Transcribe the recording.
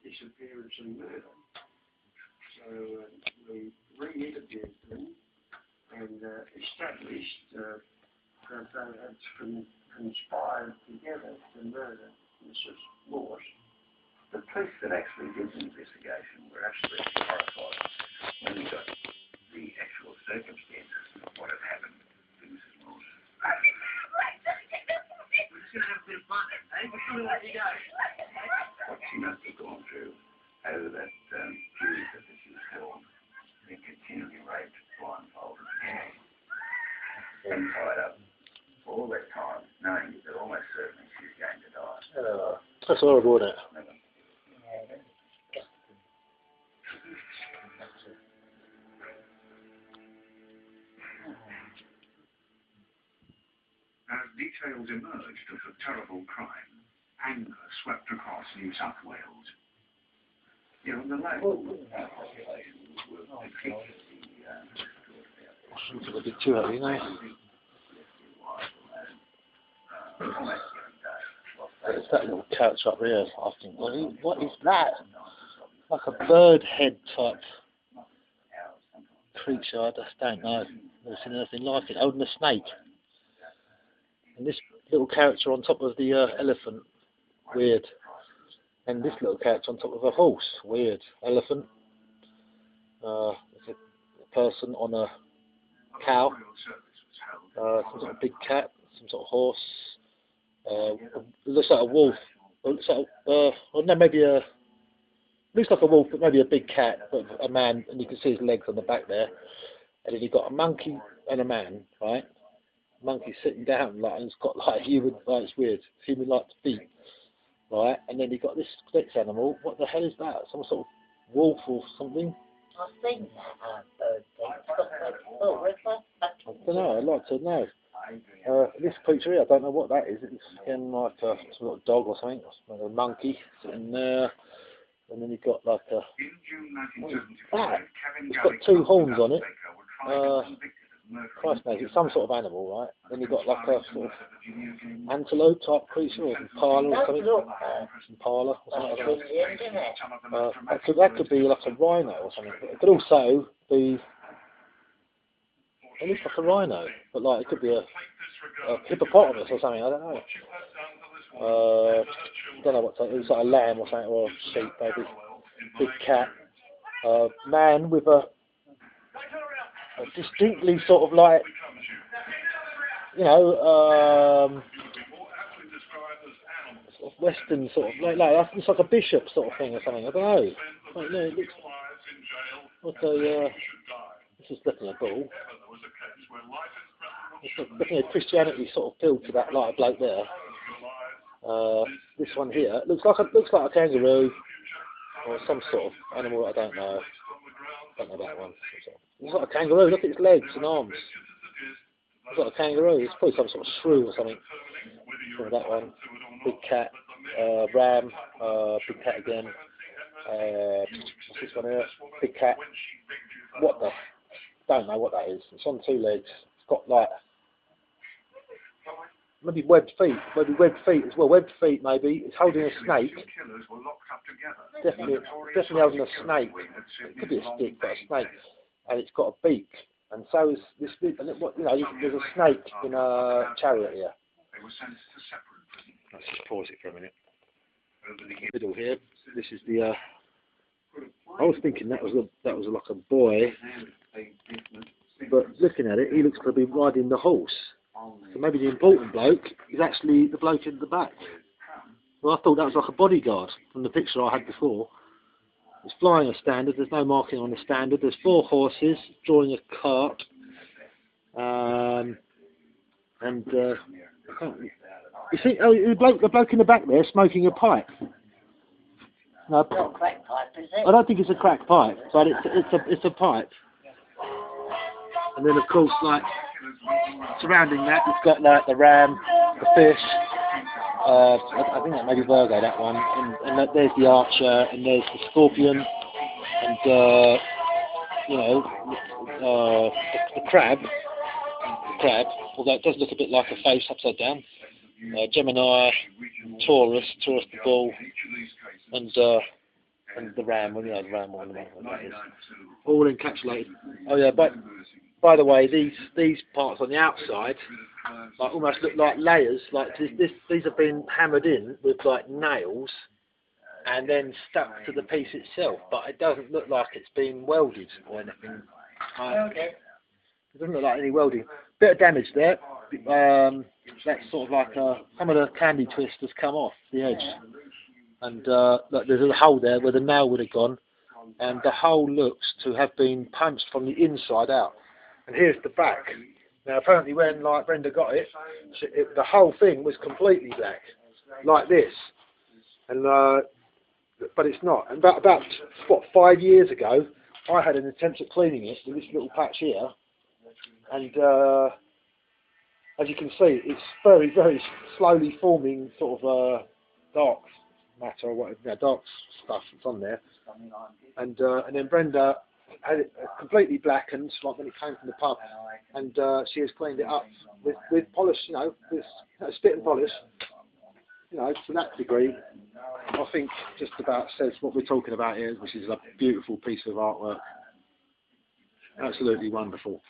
disappearance and murder. So we re-interviewed them and established that they had conspired together to murder Mrs. Morse. The police that actually did the investigation were absolutely horrified when we got the actual circumstances of what had happened to Mrs. Morse. We're just going to have a bit of fun, eh? Before we let you go. What she must have gone through over that period that she was held, being continually raped, blindfolded, and tied up for all that time, knowing that almost certainly she was going to die. That's horrible, isn't it? As details emerged of the terrible crime, anger swept across New South Wales. You know, the local population were particularly It's a bit too early, you know. It's that little couch up there, I think. What is that? Like a bird head type creature, I just don't know. Never seen anything like it. Holding a snake. And this little character on top of the elephant, weird. And this little character on top of a horse, weird. Elephant. There's a person on a cow. Some sort of big cat, some sort of horse. It looks like a wolf. It looks like, or no, maybe a. Looks like a wolf, but maybe a big cat, but a man, and you can see his legs on the back there. And then you've got a monkey and a man, right? Monkey sitting down, like, and it's got like human, like, it's weird, human-like feet, right? And then you've got this next animal. What the hell is that? Some sort of wolf or something? I've seen that bird thing. It's got like little river. I don't know. I'd like to know. This creature here, I don't know what that is. It's again like a sort of dog or something, like a monkey sitting there. And then you've got like a. What is that? It's got two horns on it. Christ knows, it's some sort of animal, right? Then you've got like a sort of antelope type creature, or impala or something. Impala or something like that. That could be like a rhino or something. It could also be. It looks like a rhino, but like it could be a hippopotamus or something. I don't know. Don't know what type. It looks like a lamb or something, or a sheep maybe. Big cat. Man with a distinctly sort of like, you know, sort of Western sort of like it's like a bishop sort of thing or something. I don't know. Like, no, it looks like a. This is definitely a bull. It's definitely a Christianity sort of feel to that, like a bloke there. This one here looks like a kangaroo or some sort of animal that I don't know. Don't know that one. It's like a kangaroo. Look at its legs and arms. It's like a kangaroo. It's probably some sort of shrew or something. That one. Big cat. Ram. Big cat again. What's this one here? Big cat. What the? Don't know what that is. It's on two legs. It's got like maybe webbed feet. Maybe webbed feet as well. Webbed feet maybe. It's holding a snake. Definitely holding a snake. It could be a stick, but a snake. And it's got a beak. And so is this big. And you know, there's a snake in a chariot here. Let's just pause it for a minute. Middle here. This is the. I was thinking that was like a boy, but looking at it, he looks to be riding the horse. So maybe the important bloke is actually the bloke in the back. Well, I thought that was like a bodyguard from the picture I had before. It's flying a standard. There's no marking on the standard. There's 4 horses drawing a cart, you see, the bloke in the back there smoking a pipe. No, It's not a crack pipe, is it? I don't think it's a crack pipe, but it's a pipe. And then of course, like surrounding that, you've got like the ram, the fish. I think that may be Virgo, that one. And there's the archer, and there's the scorpion, and you know, the crab. Although it does look a bit like a face upside down. Gemini, Taurus the bull, and and the ram, well, you know, the ram one, that is. All encapsulated. Oh yeah, but by the way, these parts on the outside, like almost look like layers. Like these have been hammered in with like nails, and then stuck to the piece itself. But it doesn't look like it's been welded or anything. Okay. It doesn't look like any welding. Bit of damage there. That's sort of like some of the candy twist has come off the edge, and look, there's a hole there where the nail would have gone, and the hole looks to have been punched from the inside out. And here's the back. Now apparently when like Brenda got it, the whole thing was completely black, like this, and but it's not. And about what, 5 years ago, I had an attempt at cleaning it with this little patch here, and as you can see, it's very, very slowly forming sort of dark matter or whatever, you know, dark stuff that's on there. And then Brenda had it completely blackened, like when it came from the pub, and she has cleaned it up with polish, you know, with spit and polish, you know, to that degree. I think just about says what we're talking about here, which is a beautiful piece of artwork. Absolutely wonderful.